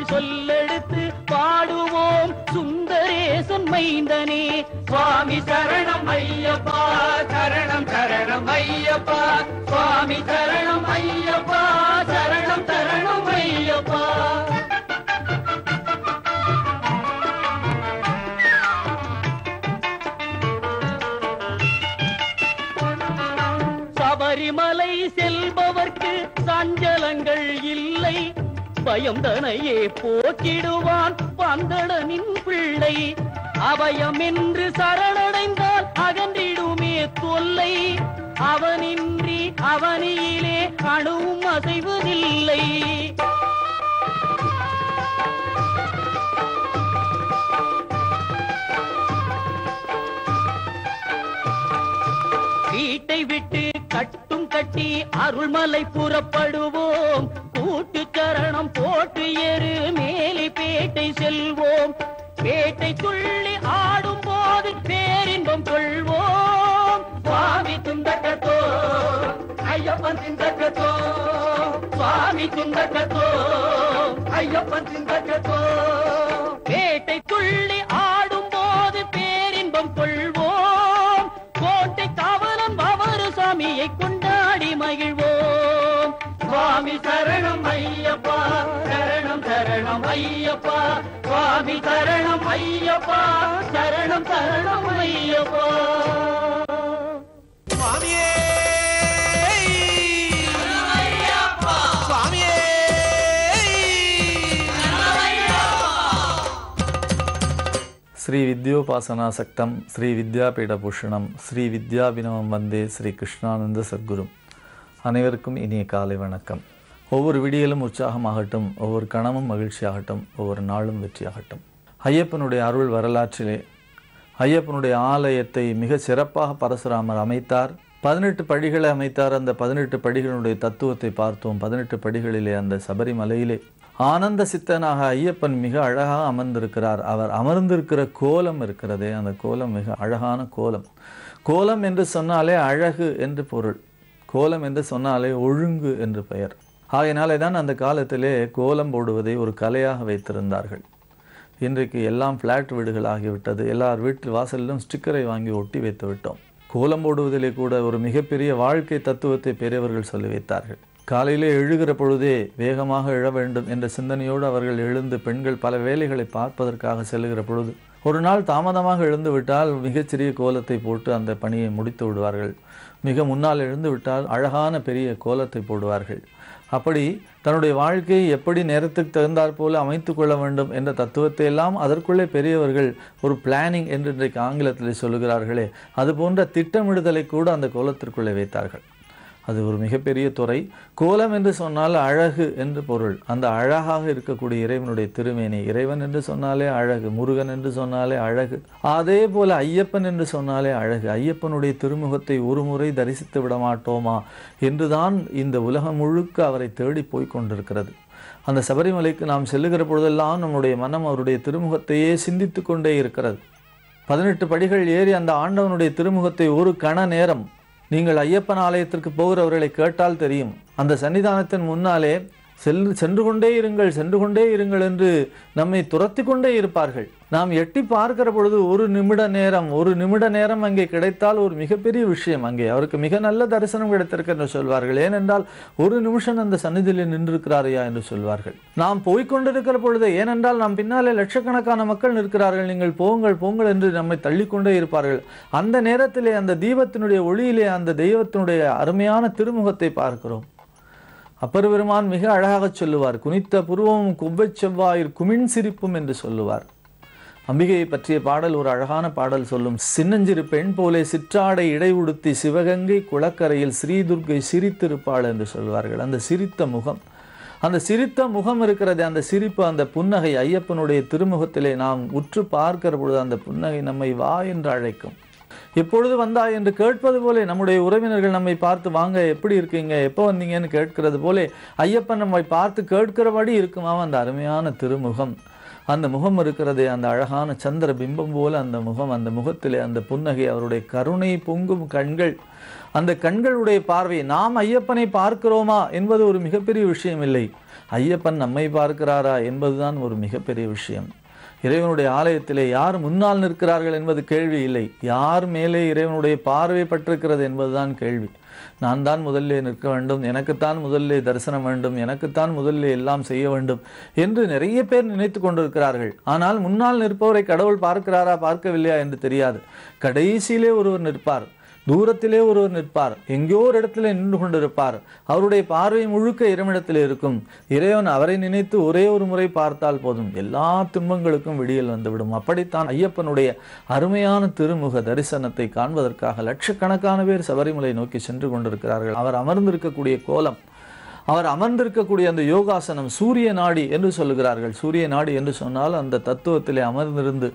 தமிழ் சொல்லெடுத்து பாடுவோம் சுந்தரேசன் மைந்தனே. சுவாமி சரணம் ஐயப்பா, சரணம் சரணம் ஐயப்பா, சுவாமி சரணம் ஐயப்பா, சரணம் சரணம் ஐயப்பா. சபரிமலை செல்பவர்க்கு சஞ்சலங்கள் இல்லை, பயம் தனையே போக்கிடுவான் பந்தடனின் பிள்ளை. அபயம் என்று சரணடைந்தால் அகன்றிடுமே தொல்லை, அவனின்றி அவனியிலே அணுவும் அசைவதில்லை. வீட்டை விட்டு கட்டும் கட்டி அருள்மலை புறப்படுவோம், கூட்டு சரணம் போட்டு எரு மேலி பேட்டை செல்வோம். பேட்டை துள்ளி ஆடும் போது பேரின்பம் கொள்வோம். சுவாமி துந்தக்கத்தோ ஐயப்பன் திந்தக்கத்தோ, சுவாமி துந்தக்கத்தோ ஐயப்பன் திந்தக்கத்தோ. பேட்டை துள்ளி ஆடும் போது பேரின்பம் கொள்வோம், கோட்டை காவலன் பவரு சாமியை கொண்டாடி மகிழ்வோம். சுவாமி சரணம் ஐயப்பா, சரணம் சரணம் ஐயப்பா, சுவாமி சரணம் ஐயப்பா, சரணம் சரணம் ஐயப்பா. சுவாமியே சுவாமியே ஸ்ரீ வித்யோபாசனா சக்தம் ஸ்ரீ வித்யாபீட பூஷணம் ஸ்ரீ வித்யாபினவம் வந்தே ஸ்ரீ கிருஷ்ணானந்த சத்குரும். அனைவருக்கும் இனிய காலை வணக்கம். ஒவ்வொரு விடியலும் உற்சாகமாகட்டும், ஒவ்வொரு கணமும் மகிழ்ச்சியாகட்டும், ஒவ்வொரு நாளும் வெற்றியாகட்டும். ஐயப்பனுடைய அருள் வரலாற்றிலே ஐயப்பனுடைய ஆலயத்தை மிக சிறப்பாக பரசுராமர் அமைத்தார். 18 படிகளை அமைத்தார். அந்த 18 படிகளுடைய தத்துவத்தை பார்த்தோம். 18 படிகளிலே அந்த சபரிமலையிலே ஆனந்த சித்தனாக ஐயப்பன் மிக அழகாக அமர்ந்திருக்கிறார். அவர் அமர்ந்திருக்கிற கோலம் இருக்கிறதே, அந்த கோலம் மிக அழகான கோலம். கோலம் என்று சொன்னாலே அழகு என்று பொருள், கோலம் என்று சொன்னாலே ஒழுங்கு என்று பெயர். ஆகையினாலே தான் அந்த காலத்திலே கோலம் போடுவதை ஒரு கலையாக வைத்திருந்தார்கள். இன்றைக்கு எல்லாம் ஃப்ளாட் வீடுகள் ஆகிவிட்டது. எல்லார் வீட்டு வாசலிலும் ஸ்டிக்கரை வாங்கி ஒட்டி வைத்து விட்டோம். கோலம் போடுவதிலே கூட ஒரு மிகப்பெரிய வாழ்க்கை தத்துவத்தை பெரியவர்கள் சொல்லி வைத்தார்கள். காலையிலே எழுகிற பொழுதே வேகமாக எழ வேண்டும் என்ற சிந்தனையோடு அவர்கள் எழுந்து, பெண்கள் பல வேலைகளை பார்ப்பதற்காக செல்லுகிற பொழுது ஒரு நாள் தாமதமாக எழுந்து விட்டால் மிகச்சிறிய கோலத்தை போட்டு அந்த பணியை முடித்து விடுவார்கள். மிக முன்னால் எழுந்து விட்டால் அழகான பெரிய கோலத்தை போடுவார்கள். அப்படி தன்னுடைய வாழ்க்கையை எப்படி நேரத்துக்கு தகுந்தாற் போல அமைத்து கொள்ள வேண்டும் என்ற தத்துவத்தை எல்லாம் அதற்குள்ளே பெரியவர்கள் ஒரு பிளானிங் என்று இன்றைக்கு ஆங்கிலத்தில் சொல்லுகிறார்களே, அது போன்ற திட்டமிடுதலை கூட அந்த கோலத்திற்குள்ளே வைத்தார்கள். அது ஒரு மிகப்பெரிய துறை. கோலம் என்று சொன்னால் அழகு என்று பொருள். அந்த அழகாக இருக்கக்கூடிய இறைவனுடைய திருமேனி, இறைவன் என்று சொன்னாலே அழகு, முருகன் என்று சொன்னாலே அழகு, அதே போல ஐயப்பன் என்று சொன்னாலே அழகு. ஐயப்பனுடைய திருமுகத்தை ஒரு முறை தரிசித்து விட மாட்டோமா என்றுதான் இந்த உலகம் முழுக்க அவரை தேடி போய் கொண்டிருக்கிறது. அந்த சபரிமலைக்கு நாம் செல்லுகிற பொழுதெல்லாம் நம்முடைய மனம் அவருடைய திருமுகத்தையே சிந்தித்து கொண்டே இருக்கிறது. 18 படிகள் ஏறி அந்த ஆண்டவனுடைய திருமுகத்தை ஒரு கண நேரம் நீங்கள் ஐயப்பன் ஆலயத்திற்கு போகிறவர்களை கேட்டால் தெரியும். அந்த சன்னிதானத்தின் முன்னாலே சென்று கொண்டே இருங்கள் என்று நம்மை துரத்தி கொண்டே இருப்பார்கள். நாம் எட்டி பார்க்கிற பொழுது ஒரு நிமிட நேரம் அங்கே கிடைத்தால் ஒரு மிகப்பெரிய விஷயம். அங்கே அவருக்கு மிக நல்ல தரிசனம் கிடைத்திருக்கு என்று சொல்வார்கள். ஏனென்றால் ஒரு நிமிஷம் அந்த சந்நிதியில் நின்றிருக்கிறாரையா என்று சொல்வார்கள். நாம் போய்கொண்டிருக்கிற பொழுது, ஏனென்றால் நாம் பின்னாலே லட்சக்கணக்கான மக்கள் நிற்கிறார்கள், நீங்கள் போங்கள் என்று நம்மை தள்ளிக்கொண்டே இருப்பார்கள். அந்த நேரத்திலே அந்த தீபத்தினுடைய ஒளியிலே அந்த தெய்வத்தினுடைய அருமையான திருமுகத்தை பார்க்கிறோம். அப்பர் பெருமான் மிக அழகாக சொல்லுவார், குனித்த புருவமும் குவ்வை செவ்வாயிற் குமின் சிரிப்பும் என்று சொல்லுவார். அம்பிகையை பற்றிய பாடல் ஒரு அழகான பாடல் சொல்லும். சின்னஞ்சிறு பெண் போலே சிற்றாடை இடை உடுத்தி சிவகங்கை குளக்கரையில் ஸ்ரீதுர்கை சிரித்திருப்பாள் என்று சொல்வார்கள். அந்த சிரித்த முகம், அந்த சிரித்த முகம் இருக்கிறது, அந்த சிரிப்பு, அந்த புன்னகை, ஐயப்பனுடைய திருமுகத்திலே நாம் உற்று பார்க்கிற பொழுது அந்த புன்னகை நம்மை வா என்று அழைக்கும். எப்பொழுது வந்தா என்று கேட்பது போலே நம்முடைய உறவினர்கள் நம்மை பார்த்து வாங்க எப்படி இருக்கீங்க, எப்போ வந்தீங்கன்னு கேட்கிறது போலே ஐயப்பன் நம்மை பார்த்து கேட்கிறபடி இருக்குமா அந்த அருமையான திருமுகம். அந்த முகம் இருக்கிறதே, அந்த அழகான சந்திர பிம்பம் போல அந்த முகம், அந்த முகத்திலே அந்த புன்னகை, அவருடைய கருணை பொங்கும் கண்கள், அந்த கண்களுடைய பார்வை. நாம் ஐயப்பனை பார்க்கிறோமா என்பது ஒரு மிகப்பெரிய விஷயம் இல்லை, ஐயப்பன் நம்மை பார்க்கிறாரா என்பதுதான் ஒரு மிகப்பெரிய விஷயம். இறைவனுடைய ஆலயத்திலே யார் முன்னால் நிற்கிறார்கள் என்பது கேள்வி இல்லை, யார் மேலே இறைவனுடைய பார்வை பட்டிருக்கிறது என்பதுதான் கேள்வி. நான் தான் முதல்ல நிற்க வேண்டும், எனக்குத்தான் முதல்ல தரிசனம் வேண்டும், எனக்குத்தான் முதல்ல எல்லாம் செய்ய வேண்டும் என்று நிறைய பேர் நினைத்து கொண்டிருக்கிறார்கள். ஆனால் முன்னால் நிற்பவரை கடவுள் பார்க்கிறாரா பார்க்கவில்லையா என்று தெரியாது. கடைசியிலே ஒருவர் நிற்பார், தூரத்திலே ஒருவர் நிற்பார், எங்கேயோ ஒரு இடத்துல நின்று கொண்டிருப்பார். அவருடைய பார்வை முழுக்க இறைவனிடத்தில் இருக்கும். இறைவன் அவரை நினைத்து ஒரே ஒரு முறை பார்த்தால் போதும், எல்லா துன்பங்களுக்கும் விடியல் வந்துவிடும். அப்படித்தான் ஐயப்பனுடைய அருமையான திருமுக தரிசனத்தை காண்பதற்காக லட்சக்கணக்கான பேர் சபரிமலை நோக்கி சென்று கொண்டிருக்கிறார்கள். அவர் அமர்ந்திருக்கக்கூடிய கோலம், அவர் அமர்ந்திருக்கக்கூடிய அந்த யோகாசனம் சூரிய நாடி என்று சொல்லுகிறார்கள். சூரிய நாடி என்று சொன்னால் அந்த தத்துவத்திலே அமர்ந்திருந்து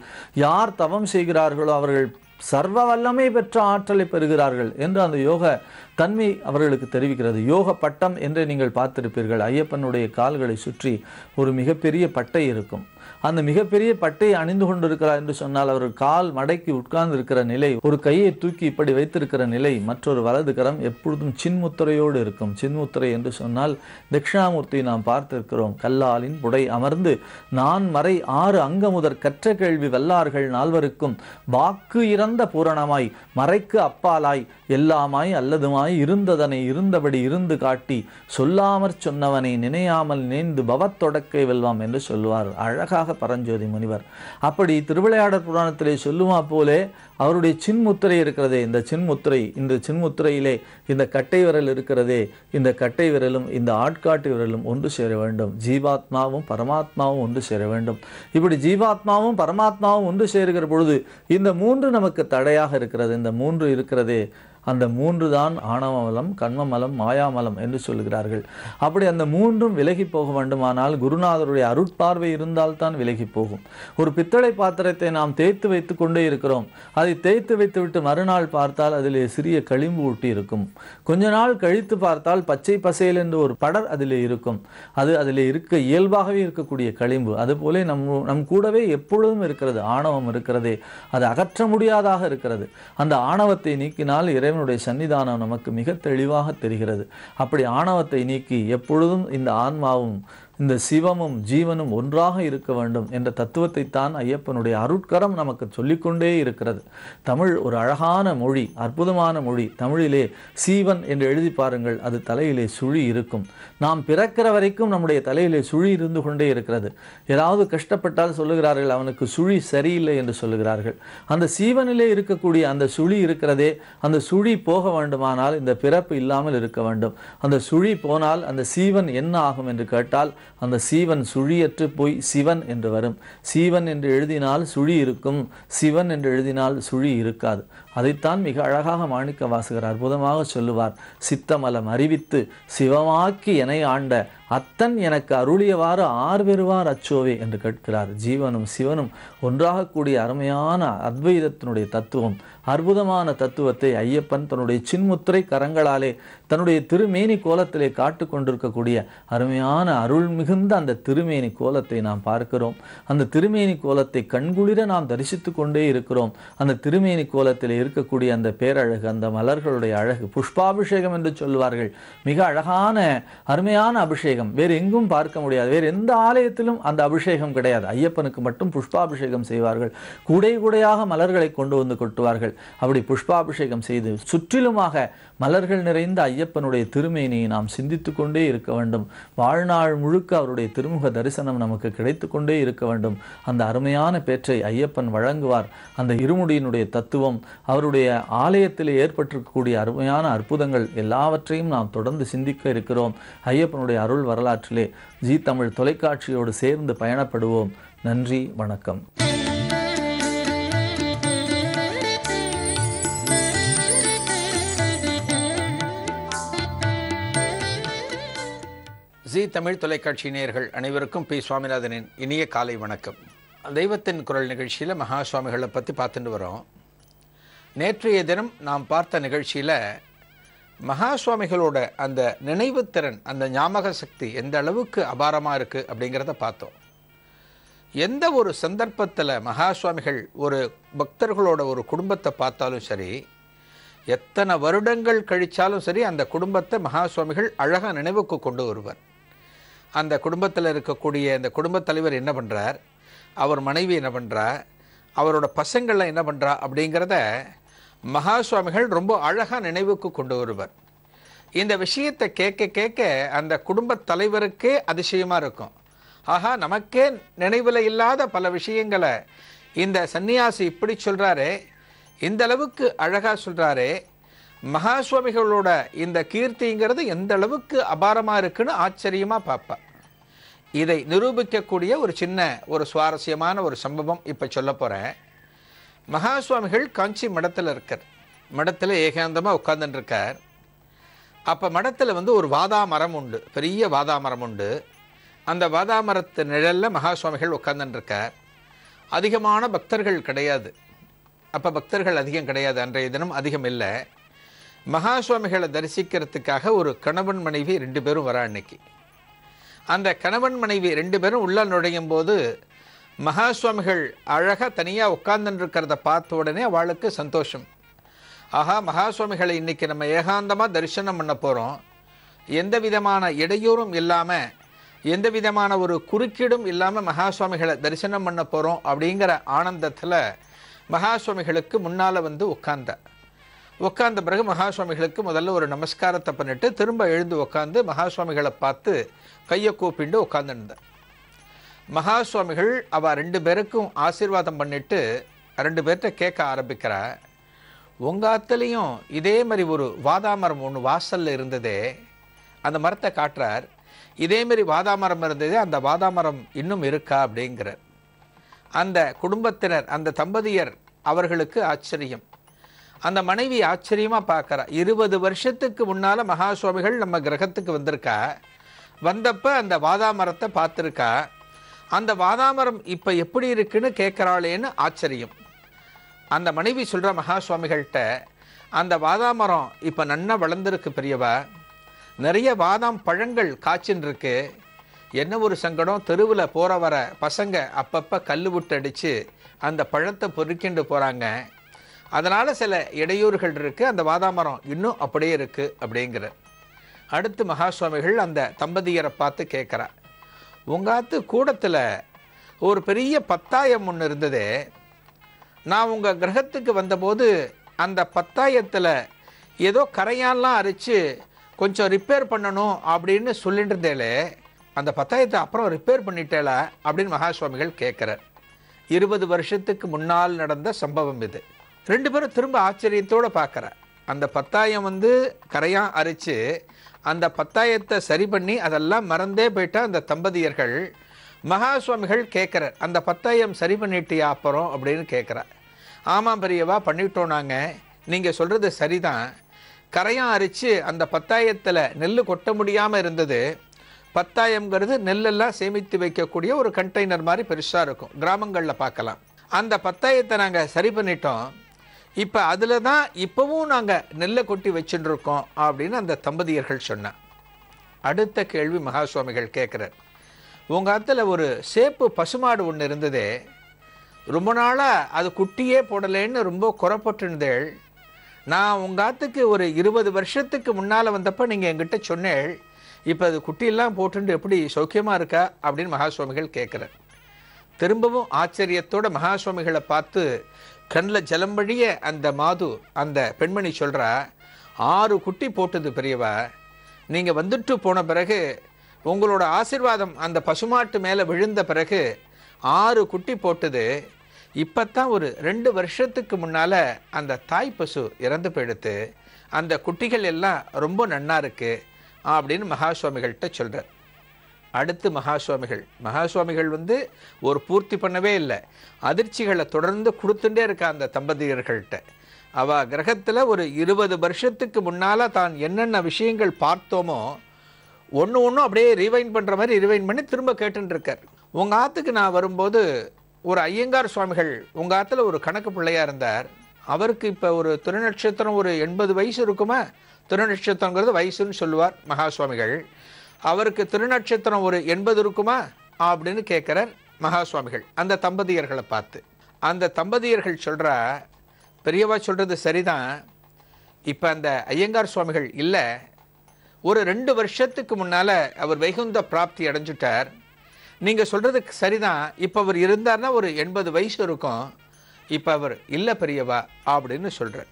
யார் தவம் செய்கிறார்களோ அவர்கள் சர்வ வல்லமை பெற்ற ஆற்றலை பெறுகிறார்கள் என்று அந்த யோக தன்மை அவர்களுக்கு தெரிவிக்கிறது. யோக பட்டம் என்று நீங்கள் பார்த்திருப்பீர்கள். ஐயப்பனுடைய கால்களை சுற்றி ஒரு மிகப்பெரிய பட்டை இருக்கும். அந்த மிகப்பெரிய பட்டையை அணிந்து கொண்டிருக்கிறார் என்று சொன்னால் அவர் கால் மடக்கி உட்கார்ந்து இருக்கிற நிலை, ஒரு கையை தூக்கி இப்படி வைத்திருக்கிற நிலை, மற்றொரு வலது கரம் எப்பொழுதும் சின்முத்திரையோடு இருக்கும். சின்முத்திரை என்று சொன்னால் தட்சிணாமூர்த்தி நாம் பார்த்திருக்கிறோம். கல்லாலின் புடை அமர்ந்து நான் மறை 6 அங்கமுதற் கற்ற கேள்வி வல்லார்கள் நால்வருக்கும் வாக்கு இறந்த பூரணமாய் மறைக்கு அப்பாலாய் எல்லாமாய் அல்லதுமாய் இருந்ததனை இருந்தபடி இருந்து காட்டி சொல்லாமற் சொன்னவனை நினையாமல் நினைந்து பவத்தொடக்கை வெல்வாம் என்று சொல்வார் அழகாக பரஞ்சோதி முனிவர். அப்படி திருவிளையாடற் புராணத்திலே சொல்லுமா போலே அவருடைய சின்முத்திரை இருக்கிறதே, இந்த சின்முத்திரை, இந்த சின்முத்திரையிலே இந்த கட்டை விரல் இருக்கிறதே, இந்த கட்டை விரலும் இந்த ஆட்காட்டு விரலும் ஒன்று சேர வேண்டும். ஜீவாத்மாவும் பரமாத்மாவும் ஒன்று சேர வேண்டும். இப்படி ஜீவாத்மாவும் பரமாத்மாவும் ஒன்று சேருகிற பொழுது இந்த 3 நமக்கு தடையாக இருக்கிறது. இந்த 3 இருக்கிறதே, அந்த 3 தான் ஆணவமலம், கண்மமலம், மாயாமலம் என்று சொல்கிறார்கள். அப்படி அந்த 3ம் விலகி போக வேண்டுமானால் குருநாதருடைய அருட்பார்வை இருந்தால்தான் விலகி போகும். ஒரு பித்தளை பாத்திரத்தை நாம் தேய்த்து வைத்து கொண்டே இருக்கிறோம். அதை தேய்த்து வைத்துவிட்டு மறுநாள் பார்த்தால் அதிலே சிறிய களிம்பு ஊட்டி இருக்கும். கொஞ்ச நாள் கழித்து பார்த்தால் பச்சை பசேல் என்று ஒரு படர் அதிலே இருக்கும். அது அதிலே இருக்க இயல்பாகவே இருக்கக்கூடிய களிம்பு. அதுபோல நம் கூடவே எப்பொழுதும் இருக்கிறது, ஆணவம் இருக்கிறதே, அது அகற்ற முடியாதாக இருக்கிறது. அந்த ஆணவத்தை நீக்கினால் இறைவனுடைய சன்னிதானம் நமக்கு மிக தெளிவாக தெரிகிறது. அப்படி ஆணவத்தை நீக்கி எப்பொழுதும் இந்த ஆன்மாவும் இந்த சிவமும் ஜீவனும் ஒன்றாக இருக்க வேண்டும் என்ற தத்துவத்தை தான் ஐயப்பனுடைய அருட்கரம் நமக்கு சொல்லிக்கொண்டே இருக்கிறது. தமிழ் ஒரு அழகான மொழி, அற்புதமான மொழி. தமிழிலே சீவன் என்று எழுதி பாருங்கள், அது தலையிலே சுழி இருக்கும். நாம் பிறக்கிற வரைக்கும் நம்முடைய தலையிலே சுழி இருந்து கொண்டே இருக்கிறது. ஏதாவது கஷ்டப்பட்டால் சொல்லுகிறார்கள் அவனுக்கு சுழி சரியில்லை என்று சொல்லுகிறார்கள். அந்த சீவனிலே இருக்கக்கூடிய அந்த சுழி இருக்கிறதே, அந்த சுழி போக வேண்டுமானால் இந்த பிறப்பு இல்லாமல் இருக்க வேண்டும். அந்த சுழி போனால் அந்த சீவன் என்ன ஆகும் என்று கேட்டால் அந்த சீவன் சுழியற்று போய் சிவன் என்று வரும். சீவன் என்று எழுதினால் சுழி இருக்கும், சிவன் என்று எழுதினால் சுழி இருக்காது. அதைத்தான் மிக அழகாக மாணிக்க வாசகர் அற்புதமாக சொல்லுவார். சித்தமலம் அறிவித்து சிவமாக்கி எனை ஆண்ட அத்தன் எனக்கு அருளியவாறு ஆர்வெறுவார் அச்சோவே என்று கேட்கிறார். ஜீவனும் சிவனும் ஒன்றாக கூடிய அருமையான அத்வைதத்தினுடைய தத்துவம், அற்புதமான தத்துவத்தை ஐயப்பன் தன்னுடைய சின்முத்திரை கரங்களாலே தன்னுடைய திருமேனி கோலத்திலே காட்டு கொண்டிருக்கக்கூடிய அருமையான அருள் மிகுந்த அந்த திருமேனி கோலத்தை நாம் பார்க்கிறோம். அந்த திருமேனி கோலத்தை கண்குளிர நாம் தரிசித்து கொண்டே இருக்கிறோம். அந்த திருமேனி கோலத்திலே இருக்கக்கூடிய அந்த பேரழகு, அந்த மலர்களுடைய அழகு, புஷ்பாபிஷேகம் என்று சொல்வார்கள். மிக அழகான அருமையான அபிஷேகம் வேறு எங்கும் பார்க்க முடியாது. வேறு எந்த ஆலயத்திலும் அந்த அபிஷேகம் கிடையாது. ஐயப்பனுக்கு மட்டும் புஷ்பாபிஷேகம் செய்வார்கள். கூடை கூடையாக மலர்களை கொண்டு வந்து கொட்டுவார்கள். அப்படி புஷ்பாபிஷேகம் செய்து சுற்றிலுமாக மலர்கள் நிறைந்த ஐயப்பனுடைய திருமேனியை நாம் சிந்தித்து கொண்டே இருக்க வேண்டும். வாழ்நாள் முழுக்க அவருடைய திருமுக தரிசனம் நமக்கு கிடைத்து கொண்டே இருக்க வேண்டும். அந்த அருமையான பேற்றை ஐயப்பன் வழங்குவார். அந்த இருமுடியினுடைய தத்துவம், அவருடைய ஆலயத்தில் ஏற்பட்டிருக்கக்கூடிய அருமையான அற்புதங்கள் எல்லாவற்றையும் நாம் தொடர்ந்து சிந்திக்க இருக்கிறோம். ஐயப்பனுடைய அருள் வரலாற்றிலே ஜீ தமிழ் தொலைக்காட்சியோடு சேர்ந்து பயணப்படுவோம். நன்றி, வணக்கம். ஜீ தமிழ் தொலைக்காட்சி நேயர்கள் அனைவருக்கும் பி சுவாமிநாதனின் இனிய காலை வணக்கம். தெய்வத்தின் குரல் நிகழ்ச்சியில் மகா சுவாமிகளை பற்றி பார்த்துட்டு வரோம். நேற்றைய தினம் நாம் பார்த்த நிகழ்ச்சியில் மகா சுவாமிகளோட அந்த நினைவுத்திறன், அந்த ஞாபக சக்தி எந்த அளவுக்கு அபாரமாக இருக்குது அப்படிங்கிறத பார்த்தோம். எந்த ஒரு சந்தர்ப்பத்தில் மகா சுவாமிகள் ஒரு பக்தர்களோட ஒரு குடும்பத்தை பார்த்தாலும் சரி, எத்தனை வருடங்கள் கழித்தாலும் சரி, அந்த குடும்பத்தை மகா சுவாமிகள் அழகாக நினைவுக்கு கொண்டு வருவார். அந்த குடும்பத்தில் இருக்கக்கூடிய அந்த குடும்பத் தலைவர் என்ன பண்ணுறார், அவர் மனைவி என்ன பண்ணுறா, அவரோட பசங்கள்லாம் என்ன பண்ணுறா அப்படிங்கிறத மகா சுவாமிகள் ரொம்ப அழகாக நினைவுக்கு கொண்டு வருவார். இந்த விஷயத்தை கேட்க கேட்க அந்த குடும்பத் தலைவருக்கே அதிசயமாக இருக்கும். ஆஹா, நமக்கே நினைவில் இல்லாத பல விஷயங்களை இந்த சன்னியாசி இப்படி சொல்கிறாரே, இந்த அளவுக்கு அழகாக சொல்கிறாரே, மகா சுவாமிகளோட இந்த கீர்த்திங்கிறது எந்த அளவுக்கு அபாரமாக இருக்குன்னு ஆச்சரியமாக பார்ப்பா. இதை நிரூபிக்கக்கூடிய ஒரு சின்ன ஒரு சுவாரஸ்யமான ஒரு சம்பவம் இப்போ சொல்ல போகிறேன். மகா சுவாமிகள் காஞ்சி மடத்தில் இருக்கார். மடத்தில் ஏகாந்தமாக உட்கார்ந்துருக்கார். அப்போ மடத்தில் ஒரு வாதாமரம் உண்டு, பெரிய வாதாமரம் உண்டு. அந்த வாதாமரத்து நிழலில் மகா சுவாமிகள் உட்கார்ந்துருக்கார். அதிகமான பக்தர்கள் கிடையாது. அப்போ பக்தர்கள் அதிகம் கிடையாது, அன்றைய தினம் அதிகம் இல்லை. மகா சுவாமிகளை தரிசிக்கிறதுக்காக ஒரு கணவன் மனைவி 2 பேரும் வரா. அன்னைக்கு அந்த கணவன் மனைவி 2 பேரும் உள்ள நுழையும் போது மகா சுவாமிகள் அழகாக தனியாக உட்கார்ந்துருக்கிறத பார்த்த உடனே அவளுக்கு சந்தோஷம். ஆஹா, மகா சுவாமிகளை இன்றைக்கி நம்ம ஏகாந்தமாக தரிசனம் பண்ண போகிறோம், எந்த விதமான இடையூறும் இல்லாமல், எந்த விதமான ஒரு குறுக்கீடும் இல்லாமல் மகா சுவாமிகளை தரிசனம் பண்ண போகிறோம் அப்படிங்கிற ஆனந்தத்தில் மகா சுவாமிகளுக்கு முன்னால் உட்கார்ந்த பிறகு மகா சுவாமிகளுக்கு முதல்ல ஒரு நமஸ்காரத்தை பண்ணிட்டு திரும்ப எழுந்து உட்காந்து மகா சுவாமிகளை பார்த்து கையை கூப்பிண்டு உட்காந்துருந்தார். மகா சுவாமிகள் அவள் 2 பேருக்கும் ஆசீர்வாதம் பண்ணிட்டு 2 பேர்கிட்ட கேட்க ஆரம்பிக்கிறா. உங்கள் ஆத்துலேயும் இதே மாதிரி ஒரு வாதாமரம் ஒன்று வாசலில் இருந்ததே, அந்த மரத்தை காட்டுறார். இதேமாரி வாதாமரம் இருந்ததே, அந்த வாதாமரம் இன்னும் இருக்கா அப்படிங்கிறார். அந்த குடும்பத்தினர், அந்த தம்பதியர் அவர்களுக்கு ஆச்சரியம். அந்த மனைவி ஆச்சரியமாக பார்க்குறா. 20 வருஷத்துக்கு முன்னால் மகா சுவாமிகள் நம்ம கிரகத்துக்கு வந்திருக்கா. வந்தப்போ அந்த வாதாமரத்தை பார்த்துருக்கா. அந்த வாதாமரம் இப்போ எப்படி இருக்குன்னு கேட்குறாளேன்னு ஆச்சரியம். அந்த மனைவி சொல்கிற மகா சுவாமிகள்கிட்ட, அந்த வாதாமரம் இப்போ நன்னா வளர்ந்துருக்கு பெரியவா, நிறைய பாதாம் பழங்கள் காய்ச்சின்னு இருக்கு. என்ன ஒரு சங்கடம், தெருவில் போகிற வர பசங்க அப்பப்போ கல் விட்டு அடித்து அந்த பழத்தை பொறுக்கிண்டு போகிறாங்க. அதனால் சில இடையூறுகள் இருக்குது, அந்த வாதாமரம் இன்னும் அப்படியே இருக்குது அப்படிங்கிற. அடுத்து மகா சுவாமிகள் அந்த தம்பதியரை பார்த்து கேட்குறா, உங்காத்து கூடத்தில் ஒரு பெரிய பத்தாயம் ஒன்று இருந்ததே, நான் உங்கள் கிரகத்துக்கு வந்தபோது அந்த பத்தாயத்தில் ஏதோ கரையான்லாம் அரைச்சி கொஞ்சம் ரிப்பேர் பண்ணணும் அப்படின்னு சொல்லிட்டு இருந்தேளே, அந்த பத்தாயத்தை அப்புறம் ரிப்பேர் பண்ணிட்டேளா அப்படின்னு மகா சுவாமிகள் கேட்குறார். 20 வருஷத்துக்கு முன்னால் நடந்த சம்பவம் இது. 2 பேரும் திரும்ப ஆச்சரியத்தோடு பார்க்குற. அந்த பத்தாயம் கரையான் அரைச்சு அந்த பத்தாயத்தை சரி பண்ணி அதெல்லாம் மறந்தே போயிட்டா அந்த தம்பதியர்கள். மகா சுவாமிகள் கேட்குறார், அந்த பத்தாயம் சரி பண்ணிட்டியா அப்புறம் அப்படின்னு கேட்குறார். ஆமாம் பெரியவா, பண்ணிட்டோம் நாங்கள், நீங்கள் சொல்கிறது சரிதான். கரையான் அரைச்சு அந்த பத்தாயத்தில் நெல் கொட்ட முடியாமல் இருந்தது. பத்தாயம்ங்கிறது நெல்லெல்லாம் சேமித்து வைக்கக்கூடிய ஒரு கண்டெய்னர் மாதிரி பெருசாக இருக்கும், கிராமங்களில் பார்க்கலாம். அந்த பத்தாயத்தை நாங்கள் சரி பண்ணிட்டோம். இப்போ அதில் தான் இப்போவும் நாங்கள் நெல்லை கொட்டி வச்சுட்டுருக்கோம் அப்படின்னு அந்த தம்பதியர்கள் சொன்னான். அடுத்த கேள்வி மகா சுவாமிகள் கேட்குறார், உங்கள் ஆற்றுல ஒரு சேப்பு பசுமாடு ஒன்று இருந்ததே, ரொம்ப நாளாக அது குட்டியே போடலேன்னு ரொம்ப குறைப்பட்டுருந்தேள். நான் உங்கள் ஆற்றுக்கு ஒரு 20 வருஷத்துக்கு முன்னால் வந்தப்போ நீங்கள் எங்கிட்ட சொன்னேள், இப்போ அது குட்டியெல்லாம் போட்டுட்டு எப்படி சௌக்கியமாக இருக்கா அப்படின்னு மகா சுவாமிகள் கேட்குறார். திரும்பவும் ஆச்சரியத்தோட மகா சுவாமிகளை பார்த்து கண்ணில் ஜலம் வழிய அந்த மாது, அந்த பெண்மணி சொல்கிறா, 6 குட்டி போட்டது பெரியவா, நீங்கள் வந்துட்டு போன பிறகு உங்களோட ஆசீர்வாதம் அந்த பசுமாட்டு மேலே விழுந்த பிறகு 6 குட்டி போட்டது. இப்போ தான் ஒரு 2 வருஷத்துக்கு முன்னால் அந்த தாய் பசு இறந்து போயிடுத்து, அந்த குட்டிகள் எல்லாம் ரொம்ப நன்னா இருக்குது அப்படின்னு மகா சுவாமிகள்கிட்ட சொல்கிறார். அடுத்து மகா சுவாமிகள் ஒரு பூர்த்தி பண்ணவே இல்லை, அதிர்ச்சிகளை தொடர்ந்து கொடுத்துட்டே இருக்கா அந்த தம்பதியர்கள்ட்ட. அவள் கிரகத்தில் ஒரு 20 வருஷத்துக்கு முன்னால் தான் என்னென்ன விஷயங்கள் பார்த்தோமோ ஒன்று அப்படியே ரிவைண்ட் பண்ணுற மாதிரி ரிவைண்ட் பண்ணி திரும்ப கேட்டுருக்கார். உங்கள் ஆற்றுக்கு நான் வரும்போது ஒரு ஐயங்கார் சுவாமிகள் உங்கள் ஆற்றுல ஒரு கணக்கு பிள்ளையாக இருந்தார். அவருக்கு இப்போ ஒரு திருநட்சத்திரம் ஒரு 80 வயசு இருக்குமா, திருநட்சத்திரங்கிறது வயசுன்னு சொல்லுவார் மகா சுவாமிகள். அவருக்கு திருநட்சத்திரம் ஒரு 80 இருக்குமா அப்படின்னு கேட்குறார் மகா சுவாமிகள் அந்த தம்பதியர்களை பார்த்து. அந்த தம்பதியர்கள் சொல்கிறா, பெரியவா சொல்கிறது சரிதான், இப்போ அந்த ஐயங்கார் சுவாமிகள் இல்லை, ஒரு 2 வருஷத்துக்கு முன்னால் அவர் வைகுந்த பிராப்தி அடைஞ்சிட்டார். நீங்கள் சொல்கிறதுக்கு சரிதான், இப்போ அவர் இருந்தார்னா ஒரு 80 வயசு இருக்கும், இப்போ அவர் இல்லை பெரியவா அப்படின்னு சொல்கிறார்.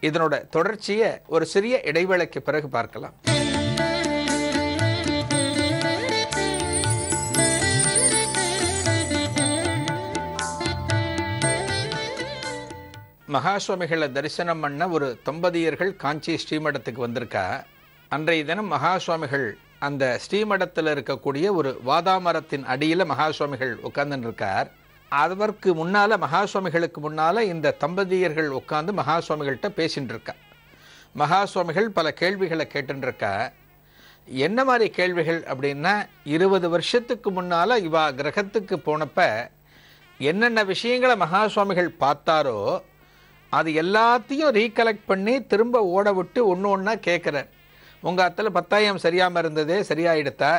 இதனோட தொடர்ச்சியை ஒரு சிறிய இடைவேளைக்கு பிறகு பார்க்கலாம். மகா சுவாமிகளை தரிசனம் பண்ண ஒரு தம்பதியர்கள் காஞ்சி ஸ்ரீமடத்துக்கு வந்திருக்கா. அன்றைய தினம் மகா சுவாமிகள் அந்த ஸ்ரீமடத்தில் இருக்கக்கூடிய ஒரு வாதாமரத்தின் அடியில் மகா சுவாமிகள் உட்கார்ந்துன்னு இருக்கார். அதற்கு முன்னால் மகா சுவாமிகளுக்கு முன்னால் இந்த தம்பதியர்கள் உட்கார்ந்து மகா சுவாமிகள்கிட்ட பேசின்னு இருக்கா. மகா சுவாமிகள் பல கேள்விகளை கேட்டுருக்கா. என்ன மாதிரி கேள்விகள் அப்படின்னா, 20 வருஷத்துக்கு முன்னால் இவா கிரகத்துக்கு போனப்ப என்னென்ன விஷயங்களை மகா சுவாமிகள் பார்த்தாரோ அது எல்லாத்தையும் ரீகலெக்ட் பண்ணி திரும்ப ஓட விட்டு ஒன்று ஒன்றா கேட்குறார். உங்கள் அத்தில் 10,000 சரியாமல் இருந்ததே சரியாயிடுத்தா,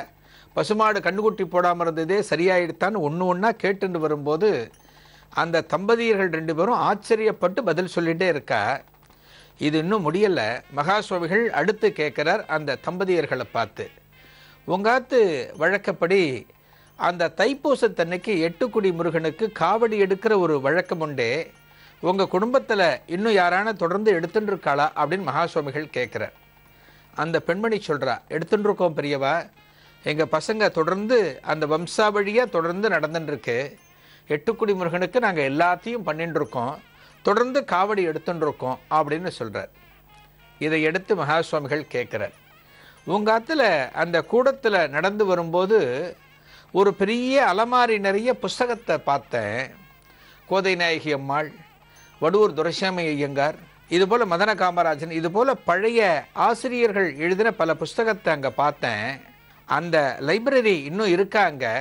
பசுமாடு கண்ணுக்குட்டி போடாமல் இருந்ததே சரியாயிடுத்தான்னு ஒன்று ஒன்றா கேட்டுட்டு வரும்போது அந்த தம்பதியர்கள் 2 பேரும் ஆச்சரியப்பட்டு பதில் சொல்லிகிட்டே இருக்கா. இது இன்னும் முடியலை. மகா சுவாமிகள் அடுத்து கேட்குறார் அந்த தம்பதியர்களை பார்த்து, உங்காத்து வழக்கப்படி அந்த தைப்பூசத்தன்னைக்கு 8 குடி முருகனுக்கு காவடி எடுக்கிற ஒரு வழக்கம் உண்டே, உங்கள் குடும்பத்தில் இன்னும் யாரான தொடர்ந்து எடுத்துட்டு இருக்காளா அப்படின்னு மகா சுவாமிகள் கேட்குறார். அந்த பெண்மணி சொல்கிறா, எடுத்துட்டு இருக்கோம் பெரியவா, எங்கள் பசங்க தொடர்ந்து அந்த வம்சாவழியாக தொடர்ந்து நடந்துட்டுருக்கு, 8 குடி முருகனுக்கு நாங்கள் எல்லாத்தையும் பண்ணிட்டுருக்கோம், தொடர்ந்து காவடி எடுத்துட்டுருக்கோம் அப்படின்னு சொல்கிறார். இதை எடுத்து மகா சுவாமிகள் கேட்குறார், உங்கள் ஆற்றுல அந்த கூடத்தில் நடந்து வரும்போது ஒரு பெரிய அலமாரி நிறைய புஸ்தகத்தை பார்த்தேன். கோதை நாயகி அம்மாள், வடுவூர் துரைசாமி ஐயங்கார், இதுபோல் மதன காமராஜன், இதுபோல் பழைய ஆசிரியர்கள் எழுதின பல புஸ்தகத்தை அங்கே பார்த்தேன். அந்த லைப்ரரி இன்னும் இருக்கா, அங்கே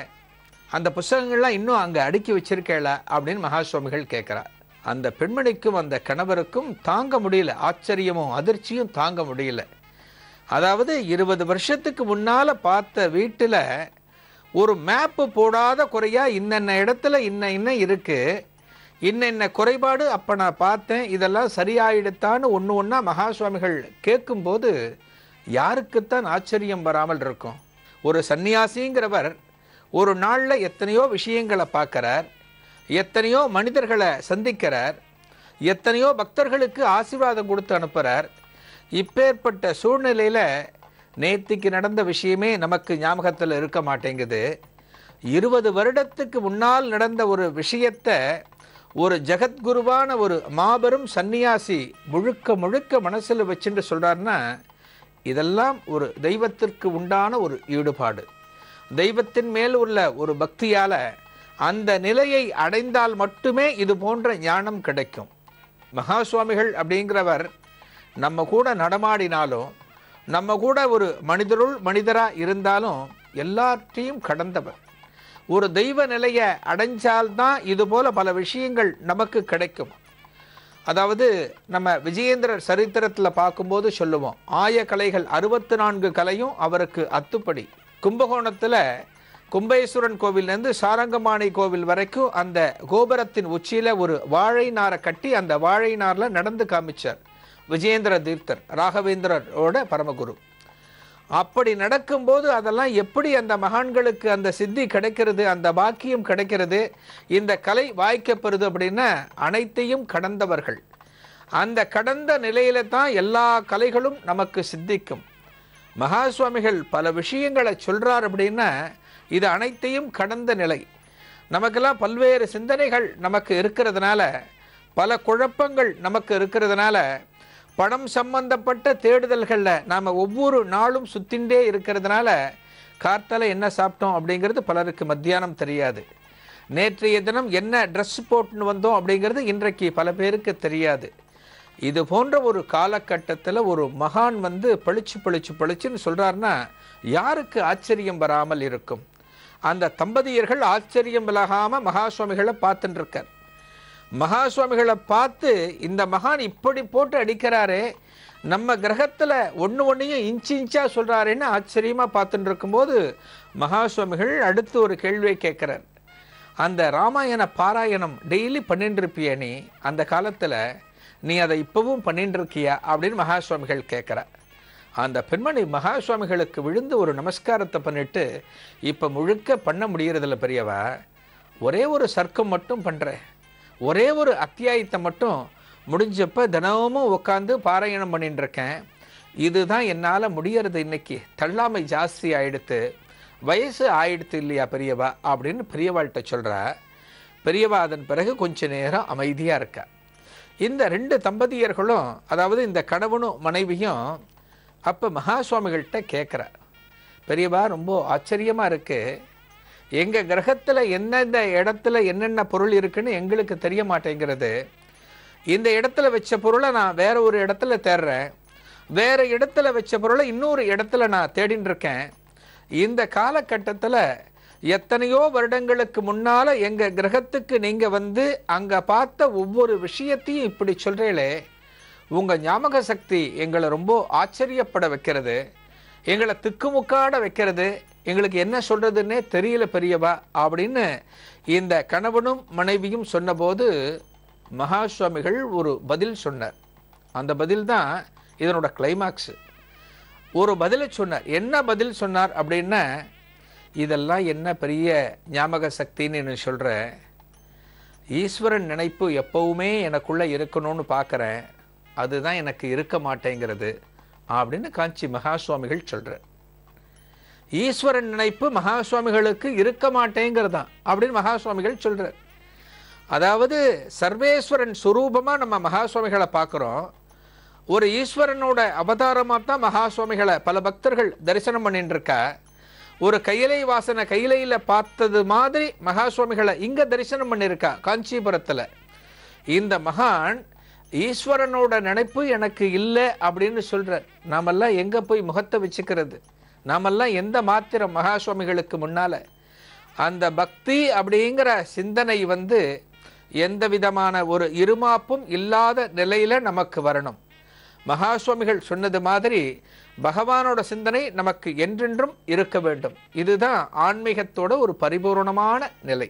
அந்த புஸ்தகங்கள்லாம் இன்னும் அங்கே அடுக்கி வச்சிருக்கேளா அப்படின்னு மகா சுவாமிகள் கேட்குறார். அந்த பெண்மணிக்கும் அந்த கணவருக்கும் தாங்க முடியல, ஆச்சரியமும் அதிர்ச்சியும் தாங்க முடியல. அதாவது 20 வருஷத்துக்கு முன்னால் பார்த்த வீட்டில் ஒரு மேப்பு போடாத குறையா இன்னென்ன இடத்துல இன்ன இருக்குது, இன்னென்ன குறைபாடு அப்போ நான் பார்த்தேன், இதெல்லாம் சரியாயிடுத்தான்னு ஒன்று ஒன்றா மகா சுவாமிகள் கேட்கும்போது யாருக்குத்தான் ஆச்சரியம் வராமல் இருக்கும். ஒரு சன்னியாசிங்கிறவர் ஒரு நாளில் எத்தனையோ விஷயங்களை பார்க்குறார், எத்தனையோ மனிதர்களை சந்திக்கிறார், எத்தனையோ பக்தர்களுக்கு ஆசீர்வாதம் கொடுத்து அனுப்புகிறார். இப்பேற்பட்ட சூழ்நிலையில் நேத்திக்கு நடந்த விஷயமே நமக்கு ஞாபகத்தில் இருக்க மாட்டேங்குது. 20 வருடத்துக்கு முன்னால் நடந்த ஒரு விஷயத்தை ஒரு ஜெகத்குருவான ஒரு மாபெரும் சன்னியாசி முழுக்க முழுக்க மனசில் வச்சுட்டு சொல்கிறாருன்னா, இதெல்லாம் ஒரு தெய்வத்திற்கு உண்டான ஒரு ஈடுபாடு, தெய்வத்தின் மேல் உள்ள ஒரு பக்தியால் அந்த நிலையை அடைந்தால் மட்டுமே இது போன்ற ஞானம் கிடைக்கும். மகா சுவாமிகள் அப்படிங்கிறவர் நம்ம கூட நடமாடினாலும், நம்ம கூட ஒரு மனிதருள் மனிதராக இருந்தாலும் எல்லாற்றையும் கடந்தவர். ஒரு தெய்வ நிலையை அடைஞ்சால்தான் இதுபோல் பல விஷயங்கள் நமக்கு கிடைக்கும். அதாவது நம்ம விஜயேந்திரர் சரித்திரத்தில் பார்க்கும்போது சொல்லுவோம், ஆய கலைகள் 64 கலையும் அவருக்கு அத்துப்படி. கும்பகோணத்தில் கும்பேஸ்வரன் கோவிலேருந்து சாரங்கமாணி கோவில் வரைக்கும் அந்த கோபுரத்தின் உச்சியில் ஒரு வாழை நாரை கட்டி அந்த வாழை நாரில் நடந்து காமிச்சார் விஜயேந்திர தீர்த்தர், ராகவேந்திரரோட பரமகுரு. அப்படி நடக்கும்போது அதெல்லாம் எப்படி அந்த மகான்களுக்கு அந்த சித்தி கிடைக்கிறது, அந்த பாக்கியம் கிடைக்கிறது, இந்த கலை வாய்க்கப்படுது அப்படின்னா அனைத்தையும் கடந்தவர்கள். அந்த கடந்த நிலையில தான் எல்லா கலைகளும் நமக்கு சித்திக்கும். மகா சுவாமிகள் பல விஷயங்களை சொல்றார் அப்படின்னா இது அனைத்தையும் கடந்த நிலை. நமக்கெல்லாம் பல்வேறு சிந்தனைகள் நமக்கு இருக்கிறதுனால, பல குழப்பங்கள் நமக்கு இருக்கிறதுனால, பணம் சம்பந்தப்பட்ட தேடுதல்களில் நாம் ஒவ்வொரு நாளும் சுத்தின்றே இருக்கிறதுனால கார்த்தால என்ன சாப்பிட்டோம் அப்படிங்கிறது பலருக்கு மத்தியானம் தெரியாது. நேற்றைய தினம் என்ன ட்ரெஸ் போட்டுன்னு வந்தோம் அப்படிங்கிறது இன்றைக்கு பல பேருக்கு தெரியாது. இது போன்ற ஒரு காலகட்டத்தில் ஒரு மகான் பளிச்சுன்னு சொல்கிறாருன்னா யாருக்கு ஆச்சரியம் வராமல் இருக்கும்? அந்த தம்பதியர்கள் ஆச்சரியம் விலகாமல் மகா சுவாமிகளை பார்த்துட்டு இருக்கார். மகா சுவாமிகளை பார்த்து இந்த மகான் இப்படி போட்டு அடிக்கிறாரே, நம்ம கிரகத்தில் ஒன்றையும் இன்ச்சாக சொல்கிறாருன்னு ஆச்சரியமாக பார்த்துட்டு இருக்கும்போது மகா சுவாமிகள் அடுத்து ஒரு கேள்வியை கேட்குறார். அந்த ராமாயண பாராயணம் டெய்லி பண்ணிட்டு இருப்பிய நீ, அந்த காலத்தில் நீ அதை இப்பவும் பண்ணிட்டு இருக்கியா அப்படின்னு மகா சுவாமிகள் கேட்குற. அந்த பெண்மணி மகா சுவாமிகளுக்கு விழுந்து ஒரு நமஸ்காரத்தை பண்ணிட்டு, இப்போ முழுக்க பண்ண முடியறதில்ல பெரியவா, ஒரே ஒரு சர்க்கம் மட்டும் பண்ணுறேன், ஒரே ஒரு அத்தியாயத்தை மட்டும் முடிஞ்சப்போ தினமும் உட்காந்து பாராயணம் பண்ணிட்டு இருக்கேன், இதுதான் என்னால் முடியறது, இன்னைக்கு தள்ளாமை ஜாஸ்தி ஆயிடுத்து, வயசு ஆயிடுத்து இல்லையா பெரியவா அப்படின்னு பெரியவாள்கிட்ட சொல்கிறா. பெரியவா அதன் பிறகு கொஞ்ச நேரம் அமைதியாக இருக்கா. இந்த 2 தம்பதியர்களும், அதாவது இந்த கணவனும் மனைவியும் அப்போ மகா சுவாமிகள்கிட்ட கேட்குற, பெரியவா ரொம்ப ஆச்சரியமாக இருக்குது, எங்கள் கிரகத்தில் எந்தெந்த இடத்துல என்னென்ன பொருள் இருக்குன்னு எங்களுக்கு தெரிய மாட்டேங்கிறது, இந்த இடத்துல வச்ச பொருளை நான் வேற ஒரு இடத்துல தேடுறேன், வேற இடத்துல வச்ச பொருளை இன்னொரு இடத்துல நான் தேடின்னு இருக்கேன், இந்த காலகட்டத்தில் எத்தனையோ வருடங்களுக்கு முன்னால் எங்கள் கிரகத்துக்கு நீங்கள் வந்து அங்கே பார்த்த ஒவ்வொரு விஷயத்தையும் இப்படி சொல்கிறீங்களே, உங்கள் ஞாபக சக்தி எங்களை ரொம்ப ஆச்சரியப்பட வைக்கிறது, எங்களை திக்குமுக்காட வைக்கிறது, எங்களுக்கு என்ன சொல்கிறதுன்னே தெரியல பெரியவா அப்படின்னு இந்த கணவனும் மனைவியும் சொன்னபோது மகா சுவாமிகள் ஒரு பதில் சொன்னார். அந்த பதில் தான் இதனோட கிளைமாக்ஸு. ஒரு பதிலை சொன்னார். என்ன பதில் சொன்னார் அப்படின்னா, இதெல்லாம் என்ன பெரிய ஞாபக சக்தின்னு நான் சொல்கிறேன், ஈஸ்வரன் நினைப்பு எப்பவுமே எனக்குள்ளே இருக்கணும்னு பார்க்குறேன், அதுதான் எனக்கு இருக்க மாட்டேங்கிறது அப்படின்னு காஞ்சி மகா சுவாமிகள் சொல்கிறார். ஈஸ்வரன் நினைப்பு மகா சுவாமிகளுக்கு இருக்க மாட்டேங்கிறதான் அப்படின்னு மகா சுவாமிகள் சொல்கிறார். அதாவது சர்வேஸ்வரன் சுரூபமாக நம்ம மகா சுவாமிகளை பார்க்குறோம், ஒரு ஈஸ்வரனோட அவதாரமாக தான் மகா சுவாமிகளை பல பக்தர்கள் தரிசனம் பண்ணிட்டு இருக்கா. ஒரு கையிலை வாசனை கையிலையில் பார்த்தது மாதிரி மகா சுவாமிகளை இங்கே தரிசனம் பண்ணியிருக்கா காஞ்சிபுரத்தில். இந்த மகான் ஈஸ்வரனோட நினைப்பு எனக்கு இல்லை அப்படின்னு சொல்கிறார். நாமெல்லாம் எங்கே போய் முகத்தை வச்சுக்கிறது, நாமெல்லாம் எந்த மாத்திரம் மகா சுவாமிகளுக்கு முன்னால். அந்த பக்தி அப்படிங்கிற சிந்தனை வந்து எந்த விதமான ஒரு இருமாப்பும் இல்லாத நிலையில் நமக்கு வரணும். மகா சுவாமிகள் சொன்னது மாதிரி பகவானோட சிந்தனை நமக்கு என்றென்றும் இருக்க வேண்டும். இதுதான் ஆன்மீகத்தோட ஒரு பரிபூர்ணமான நிலை.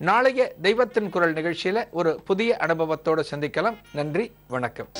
நாளைய தெய்வத்தின் குரல் நிகழ்ச்சியில் ஒரு புதிய அனுபவத்தோடு சந்திக்கலாம். நன்றி, வணக்கம்.